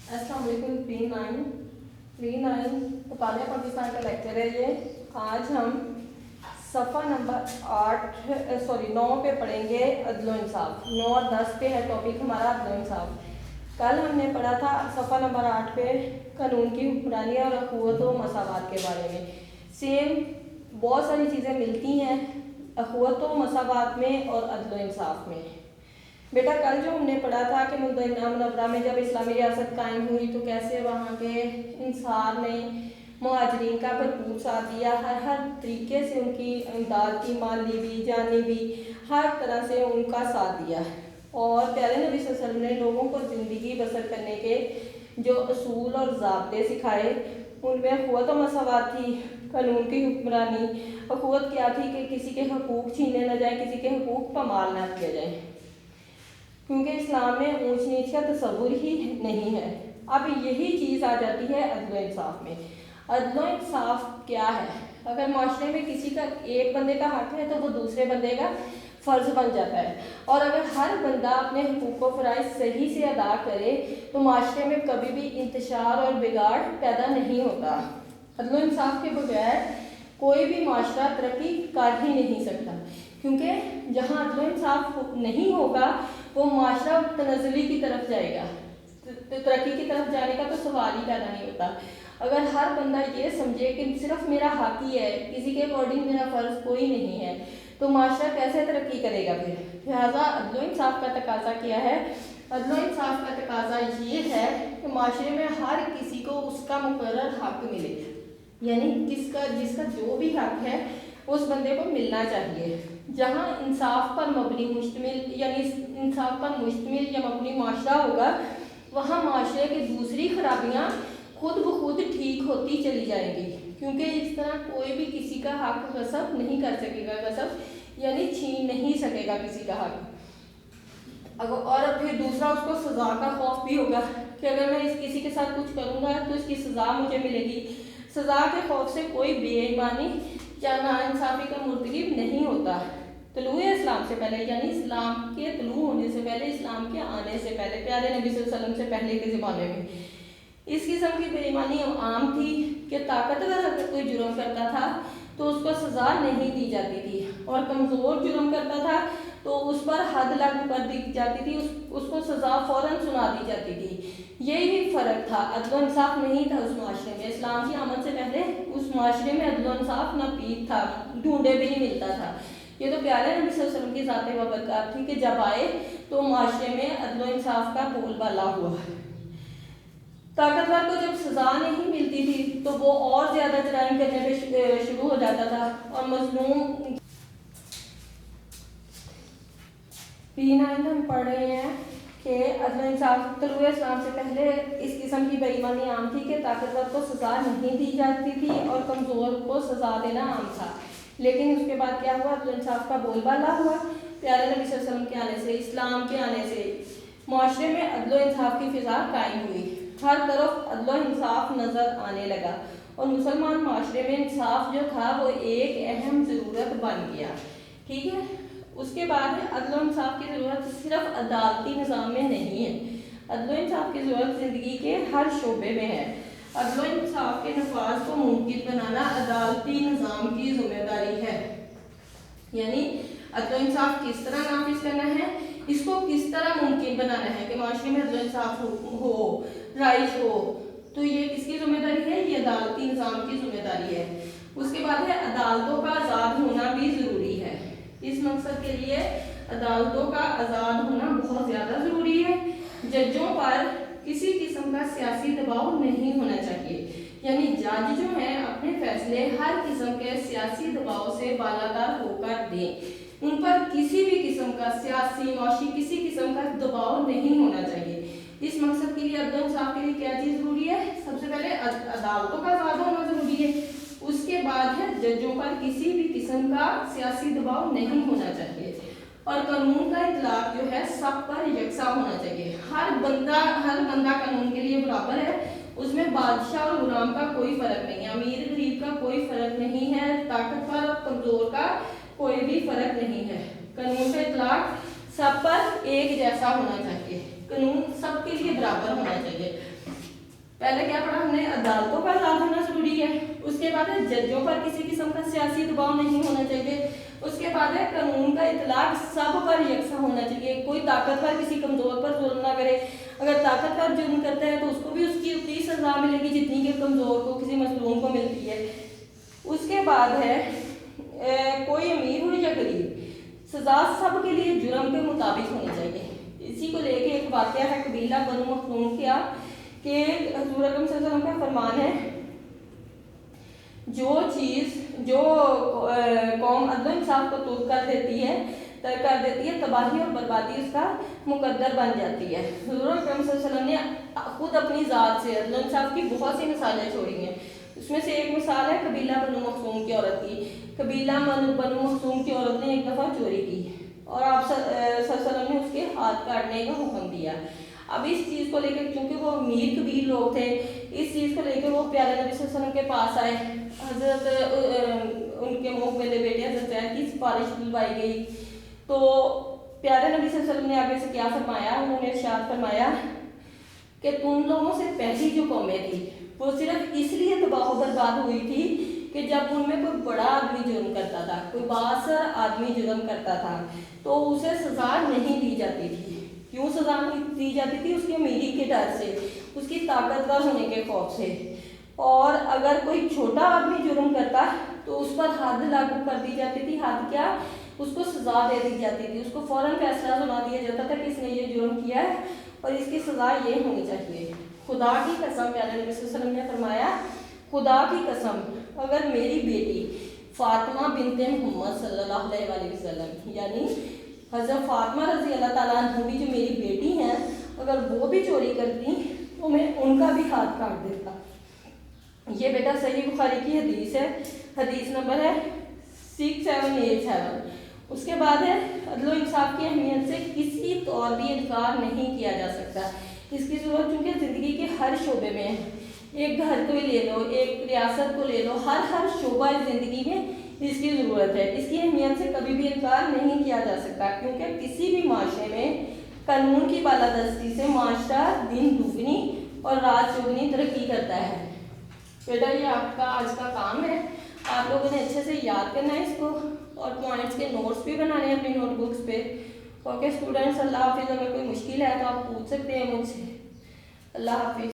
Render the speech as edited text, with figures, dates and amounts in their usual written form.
अस्सलाम वालेकुम। Pre nine मुतालिया Pakistan का लेक्चर है ये। आज हम सफ़ा नंबर 9 पे पढ़ेंगे अदल व इंसाफ। 9 और 10 पे है टॉपिक हमारा अदल व इंसाफ। कल हमने पढ़ा था सफ़ा नंबर 8 पे कानून की हुक्मरानी और अखुवत व मसावात के बारे में। सेम बहुत सारी चीज़ें मिलती हैं अखुवत व मसावात में और अदल व इंसाफ में। बेटा कल जो हमने पढ़ा था कि मदीना मुनव्वरा में जब इस्लामी रियासत कायम हुई तो कैसे वहाँ के इंसान ने मुहाजिरीन का भरपूर साथ दिया, हर तरीके से उनकी इमदाद की, माली भी जानी भी, हर तरह से उनका साथ दिया। और प्यारे नबी सल्लल्लाहु अलैहि वसल्लम ने लोगों को ज़िंदगी बसर करने के जो असूल और ज़ाब्ते सिखाए उनमें अखुवत व मसावात थी, कानून की हुक्मरानी। अखुवत क्या थी कि किसी के हकूक़ छीने न जाए, किसी के हकूक़ पामाल न किया जाए, क्योंकि इस्लाम में ऊंच नीच का तस्वुर ही नहीं है। अब यही चीज़ आ जाती है अदल व इंसाफ में। अदल व इंसाफ क्या है? अगर माशरे में किसी का एक बंदे का हक है तो वो दूसरे बंदे का फ़र्ज़ बन जाता है, और अगर हर बंदा अपने हुकूक व फ़राइज़ सही से अदा करे तो माशरे में कभी भी इंतशार और बिगाड़ पैदा नहीं होता। अदल व इंसाफ के बगैर कोई भी माशरा तरक्की कर ही नहीं सकता, क्योंकि जहाँ अदल व इंसाफ नहीं होगा वो माशरा तनज़्ज़ुली की तरफ जाएगा, तो तरक्की की तरफ जाने का तो सवाल ही पैदा नहीं होता। अगर हर बंदा ये समझे कि सिर्फ मेरा हक ही है, किसी के अकॉर्डिंग मेरा फ़र्ज़ कोई नहीं है, तो माशरा कैसे तरक्की करेगा? फिर लिहाजा अदल व इंसाफ का तकाज़ा क्या है? अदल व इंसाफ का तकाज़ा ये है कि माशरे में हर किसी को उसका मुकर्रर हक मिले, यानी जिसका जो भी हक है उस बंदे को मिलना चाहिए। जहाँ इंसाफ पर मबनी मुश्तमिल यानी इंसाफ पर मुश्तमिल या मबनी माशरा होगा, वहाँ माशरे की दूसरी खराबियाँ खुद ब खुद ठीक होती चली जाएंगी, क्योंकि इस तरह कोई भी किसी का हक गसब नहीं कर सकेगा, गसब यानी छीन नहीं सकेगा किसी का हक। और फिर दूसरा उसको सज़ा का खौफ भी होगा कि अगर मैं किसी के साथ कुछ करूँगा तो इसकी सज़ा मुझे मिलेगी। सज़ा के खौफ से कोई बेईमानी या नाइंसाफ़ी का मुर्तकिब नहीं होता। तलूए इस्लाम से पहले, यानी इस्लाम के तलू होने से पहले, इस्लाम के आने से पहले, प्यारे नबी सल्लल्लाहु अलैहि वसल्लम से पहले के ज़माने में इस किस्म की बेईमानी आम थी कि ताकतवर अगर कोई जुर्म करता था तो उसको सज़ा नहीं दी जाती थी, और कमज़ोर जुर्म करता था तो उस पर हद लागू कर दी जाती थी, उसको सज़ा फ़ौरन सुना दी जाती थी। यही फ़र्क था, अदल व इंसाफ नहीं था उस माशरे में। इस्लाम की आमद से पहले उस माशरे में अदल व इंसाफ नापीद था, ढूंढे भी नहीं मिलता था। ये तो प्यारे नबी सल्लल्लाहु अलैहि वसल्लम की ज़ात बबरकत थी कि जब आए तो माशरे में अदल व इंसाफ का बोलबाला हुआ। ताकतवर को जब सज़ा नहीं मिलती थी तो वो और ज़्यादा जराइम करने पे शुरू हो जाता था, और मज़लूम P9 हम पढ़ रहे हैं कि अदल व इंसाफ तलूए इस्लाम से पहले इस किस्म की बेईमानी आम थी कि ताकतवर को सज़ा नहीं दी जाती थी और कमज़ोर को सज़ा देना आम था। लेकिन उसके बाद क्या हुआ? अदल व इंसाफ का बोलबाला हुआ। प्यारे नबी सल्लल्लाहु अलैहि वसल्लम के आने से, इस्लाम के आने से माशरे में अदल व इंसाफ की फ़िज़ा कायम हुई। हर तरफ अदल व इंसाफ नज़र आने लगा, और मुसलमान माशरे में इंसाफ जो था वो एक अहम ज़रूरत बन गया। ठीक है, उसके बाद अदल व इंसाफ की ज़रूरत सिर्फ अदालती निज़ाम में नहीं है, अदल व इंसाफ की ज़रूरत ज़िंदगी के हर शोबे में है। अदल व इंसाफ के नफाज को मुमकिन बनाना अदालती निज़ाम की ज़िम्मेदारी है, यानी अदल व इंसाफ किस तरह नाफिज करना है, इसको किस तरह मुमकिन बनाना है कि माशरे में अदल व इंसाफ हो, राइज हो, तो ये किसकी ज़िम्मेदारी है? ये अदालती निज़ाम की ज़िम्मेदारी है। उसके बाद है अदालतों का आज़ाद होना भी ज़रूरी है। इस मकसद के लिए अदालतों का आज़ाद होना बहुत ज़्यादा ज़रूरी है। जजों पर किसी किस्म का सियासी दबाव नहीं होना चाहिए, यानी जज जो हैं अपने फैसले हर किस्म के सियासी दबाव से बालातर होकर दें, उन पर किसी भी किस्म का सियासी माशी किसी किस्म का दबाव नहीं होना चाहिए। इस मकसद के लिए अदल व इंसाफ के लिए क्या चीज़ ज़रूरी है? सबसे पहले अदालतों का आज़ाद होना ज़रूरी है। उसके बाद है जजों पर किसी भी किस्म का सियासी दबाव नहीं होना चाहिए, और कानून का इतलाक जो है सब पर यकसा होना चाहिए। हर बंदा कानून के लिए बराबर है, उसमें बादशाह और गुलाम का कोई फ़र्क नहीं है, अमीर गरीब का कोई फ़र्क नहीं है, ताकतवर और कमज़ोर का कोई भी फ़र्क नहीं है। कानून का इतलाक सब पर एक जैसा होना चाहिए, कानून सबके लिए बराबर होना चाहिए। पहले क्या पढ़ा हमने, अदालतों का आज़ाद होना जरूरी है, उसके बाद है जजों पर किसी किस्म का सियासी दबाव नहीं होना चाहिए, उसके बाद है कानून का इतलाक सब पर यकसा होना चाहिए, कोई ताकतवर किसी कमज़ोर पर जुल्म ना करे, अगर ताकतवर जुल्म करता है तो उसको भी उसकी उतनी सज़ा मिलेगी जितनी कि कमज़ोर को, किसी मजलूम को मिलती है। उसके बाद है कोई अमीर हो या गरीब, सज़ा सब के लिए जुर्म के मुताबिक होनी चाहिए। इसी को लेके एक वाक़या है कबीला बनु मखदूम का, कि हज़ूर अकरम सल्लल्लाहु अलैहि वसल्लम का फरमान है, जो चीज़ जो कौम अदल इंसाफ को तुर्क कर देती है तबाही और बर्बादी उसका मुकद्दर बन जाती है। हज़ूर अकरम सल्लल्लाहु अलैहि वसल्लम ने खुद अपनी ज़ात से अदल इंसाफ की बहुत सी मिसालें छोड़ी हैं। उसमें से एक मिसाल है कबीला बनु मखदूम की औरत की। कबीला बनु मखदूम की औरत ने एक दफ़ा चोरी की और आप सल्लल्लाहु अलैहि वसल्लम ने उसके हाथ काटने का हुक्म दिया। अब इस चीज़ को लेकर, क्योंकि वो अमीर कबीर लोग थे, इस चीज़ को लेकर वो प्यारे नबी सल्लल्लाहु अलैहि वसल्लम के पास आए। हज़रत उनके मुँह मेरे बेटे हज़रत ज़ैद की सिफारिश दिलवाई गई, तो प्यारे नबी सल्लल्लाहु अलैहि वसल्लम ने आगे से क्या फरमाया, उन्होंने इरशाद फरमाया कि तुम लोगों से पहली जो कौमें थी वो सिर्फ इसलिए तबाह बर्बाद हुई थी कि जब उनमें कोई बड़ा आदमी जुर्म करता था, कोई बासर आदमी जुर्म करता था, तो उसे सज़ा नहीं दी जाती थी। क्यों सज़ा नहीं दी जाती थी? उसकी अमीरी के डर से, उसकी ताकतवर होने के खौफ से। और अगर कोई छोटा आदमी जुर्म करता तो उस पर हद लागू कर दी जाती थी। हद क्या? उसको सज़ा दे दी जाती थी, उसको फ़ौरन फैसला सुना दिया जाता था कि इसने ये जुर्म किया है और इसकी सज़ा ये होनी चाहिए। खुदा की कसम, प्यारे नबी सल्लल्लाहु अलैहि वसल्लम ने फरमाया, खुदा की कसम, अगर मेरी बेटी फातिमा बिनते मोहम्मद सल्लल्लाहु अलैहि वसल्लम यानी हज़रत फातिमा रज़ी अल्लाह ताला अन्हा भी जो मेरी बेटी हैं, अगर वो भी चोरी करती तो मैं उनका भी हाथ काट देता। ये बेटा सही बुखारी की हदीस है, हदीस नंबर है 6787। उसके बाद है अदल इंसाफ की अहमियत से किसी तौर भी इनकार नहीं किया जा सकता। इसकी ज़रूरत चूँकि ज़िंदगी के हर शोबे में है, एक घर को ही ले लो, एक रियासत को ले लो, हर शोबा ज़िंदगी में इसकी ज़रूरत है। इसकी अहमियत से कभी भी इनकार नहीं किया जा सकता, क्योंकि किसी भी माशरे में कानून की बालादस्ती से माशरा दिन दुगनी और रात चौगनी तरक्की करता है। बेटा ये आपका आज का काम है, आप लोगों ने अच्छे से याद करना है इसको और पॉइंट्स के नोट्स भी बनाने हैं अपनी नोटबुक्स पे। ओके स्टूडेंट्स, अल्लाह हाफिज़। अगर कोई मुश्किल है तो आप पूछ सकते हैं मुझसे। अल्लाह हाफिज़।